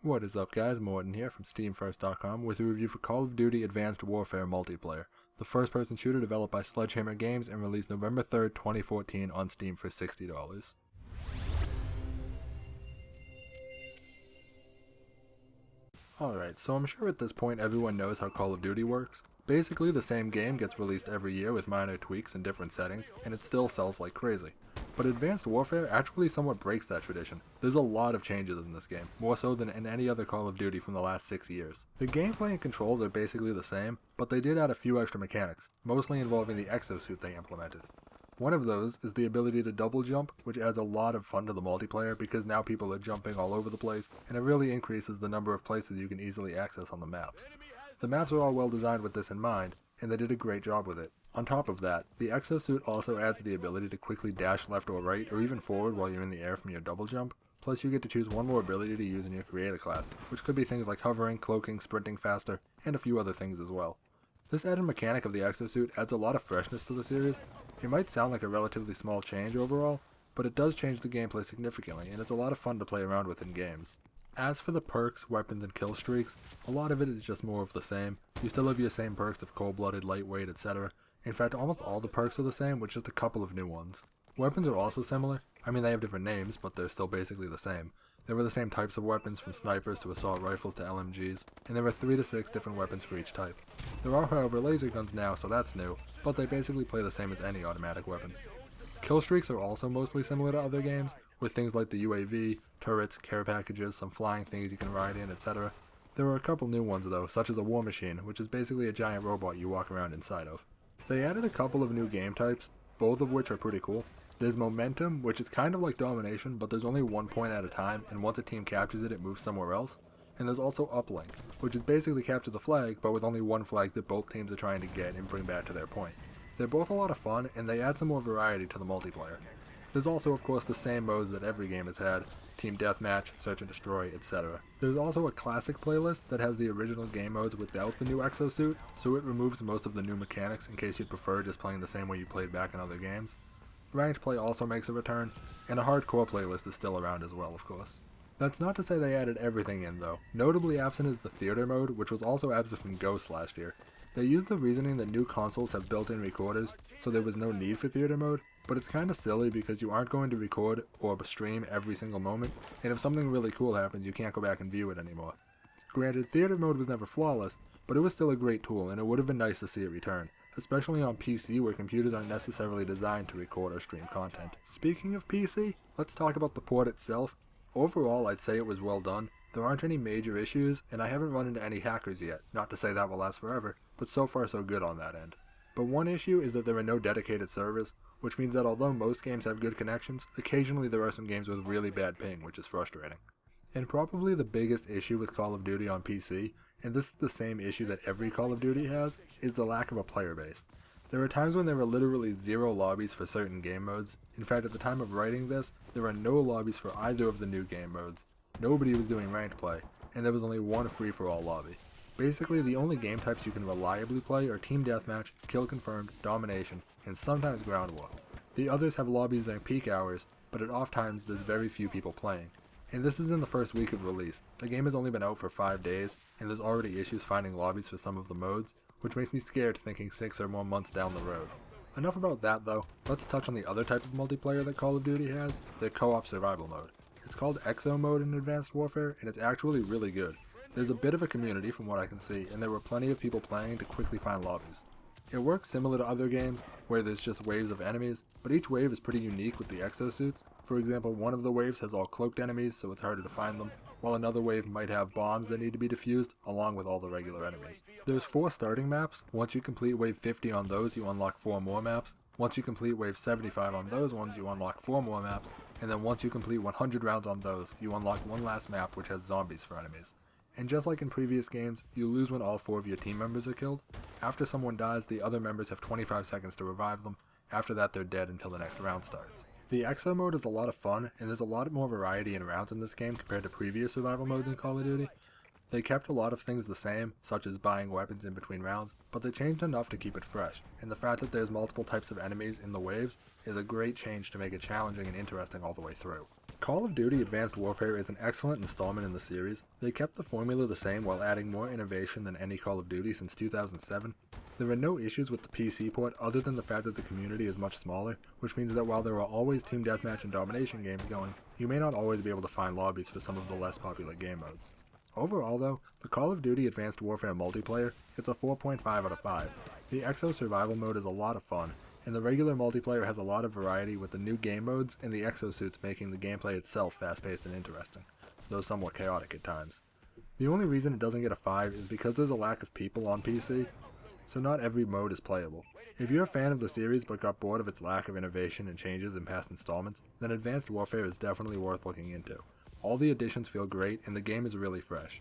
What is up guys, Morton here from SteamFirst.com with a review for Call of Duty Advanced Warfare Multiplayer, the first-person shooter developed by Sledgehammer Games and released November 3rd, 2014 on Steam for $60. Alright, so I'm sure at this point everyone knows how Call of Duty works. Basically, the same game gets released every year with minor tweaks and different settings, and it still sells like crazy. But Advanced Warfare actually somewhat breaks that tradition. There's a lot of changes in this game, more so than in any other Call of Duty from the last 6 years. The gameplay and controls are basically the same, but they did add a few extra mechanics, mostly involving the exosuit they implemented. One of those is the ability to double jump, which adds a lot of fun to the multiplayer because now people are jumping all over the place, and it really increases the number of places you can easily access on the maps. The maps are all well designed with this in mind, and they did a great job with it. On top of that, the exosuit also adds the ability to quickly dash left or right or even forward while you're in the air from your double jump, plus you get to choose one more ability to use in your creator class, which could be things like hovering, cloaking, sprinting faster, and a few other things as well. This added mechanic of the exosuit adds a lot of freshness to the series. It might sound like a relatively small change overall, but it does change the gameplay significantly, and it's a lot of fun to play around with in games. As for the perks, weapons, and kill streaks, a lot of it is just more of the same. You still have your same perks of cold-blooded, lightweight, etc. In fact, almost all the perks are the same, with just a couple of new ones. Weapons are also similar. I mean, they have different names, but they're still basically the same. There were the same types of weapons, from snipers to assault rifles to LMGs, and there were 3 to 6 different weapons for each type. There are, however, laser guns now, so that's new, but they basically play the same as any automatic weapon. Kill streaks are also mostly similar to other games, with things like the UAV, turrets, care packages, some flying things you can ride in, etc. There are a couple new ones though, such as a war machine, which is basically a giant robot you walk around inside of. They added a couple of new game types, both of which are pretty cool. There's momentum, which is kind of like domination, but there's only one point at a time, and once a team captures it, it moves somewhere else. And there's also uplink, which is basically capture the flag, but with only one flag that both teams are trying to get and bring back to their point. They're both a lot of fun, and they add some more variety to the multiplayer. There's also of course the same modes that every game has had, team deathmatch, search and destroy, etc. There's also a classic playlist that has the original game modes without the new exosuit, so it removes most of the new mechanics in case you'd prefer just playing the same way you played back in other games. Ranked play also makes a return, and a hardcore playlist is still around as well of course. That's not to say they added everything in though. Notably absent is the theater mode, which was also absent from Ghost last year. They used the reasoning that new consoles have built-in recorders, so there was no need for theater mode, but it's kinda silly because you aren't going to record or stream every single moment, and if something really cool happens you can't go back and view it anymore. Granted, theater mode was never flawless, but it was still a great tool and it would have been nice to see it return, especially on PC where computers aren't necessarily designed to record or stream content. Speaking of PC, let's talk about the port itself. Overall, I'd say it was well done. There aren't any major issues, and I haven't run into any hackers yet, not to say that will last forever, but so far so good on that end. But one issue is that there are no dedicated servers, which means that although most games have good connections, occasionally there are some games with really bad ping, which is frustrating. And probably the biggest issue with Call of Duty on PC, and this is the same issue that every Call of Duty has, is the lack of a player base. There are times when there are literally 0 lobbies for certain game modes. In fact, at the time of writing this, there are no lobbies for either of the new game modes. Nobody was doing ranked play, and there was only one free-for-all lobby. Basically, the only game types you can reliably play are Team Deathmatch, Kill Confirmed, Domination, and sometimes Ground War. The others have lobbies during peak hours, but at off times there's very few people playing. And this is in the first week of release. The game has only been out for 5 days, and there's already issues finding lobbies for some of the modes, which makes me scared thinking 6 or more months down the road. Enough about that though, let's touch on the other type of multiplayer that Call of Duty has, the co-op survival mode. It's called Exo mode in Advanced Warfare, and it's actually really good. There's a bit of a community from what I can see, and there were plenty of people playing to quickly find lobbies. It works similar to other games, where there's just waves of enemies, but each wave is pretty unique with the exosuits. For example, one of the waves has all cloaked enemies, so it's harder to find them, while another wave might have bombs that need to be defused, along with all the regular enemies. There's 4 starting maps. Once you complete wave 50 on those, you unlock 4 more maps. Once you complete wave 75 on those ones, you unlock 4 more maps, and then once you complete 100 rounds on those, you unlock one last map which has zombies for enemies. And just like in previous games, you lose when all 4 of your team members are killed. After someone dies, the other members have 25 seconds to revive them. After that, they're dead until the next round starts. The Exo mode is a lot of fun, and there's a lot more variety in rounds in this game compared to previous survival modes in Call of Duty. They kept a lot of things the same, such as buying weapons in between rounds, but they changed enough to keep it fresh, and the fact that there's multiple types of enemies in the waves is a great change to make it challenging and interesting all the way through. Call of Duty Advanced Warfare is an excellent installment in the series. They kept the formula the same while adding more innovation than any Call of Duty since 2007. There are no issues with the PC port other than the fact that the community is much smaller, which means that while there are always team deathmatch and domination games going, you may not always be able to find lobbies for some of the less popular game modes. Overall though, the Call of Duty Advanced Warfare multiplayer gets a 4.5 out of 5. The Exo Survival mode is a lot of fun, and the regular multiplayer has a lot of variety with the new game modes and the exosuits making the gameplay itself fast-paced and interesting, though somewhat chaotic at times. The only reason it doesn't get a 5 is because there's a lack of people on PC, so not every mode is playable. If you're a fan of the series but got bored of its lack of innovation and changes in past installments, then Advanced Warfare is definitely worth looking into. All the additions feel great and the game is really fresh.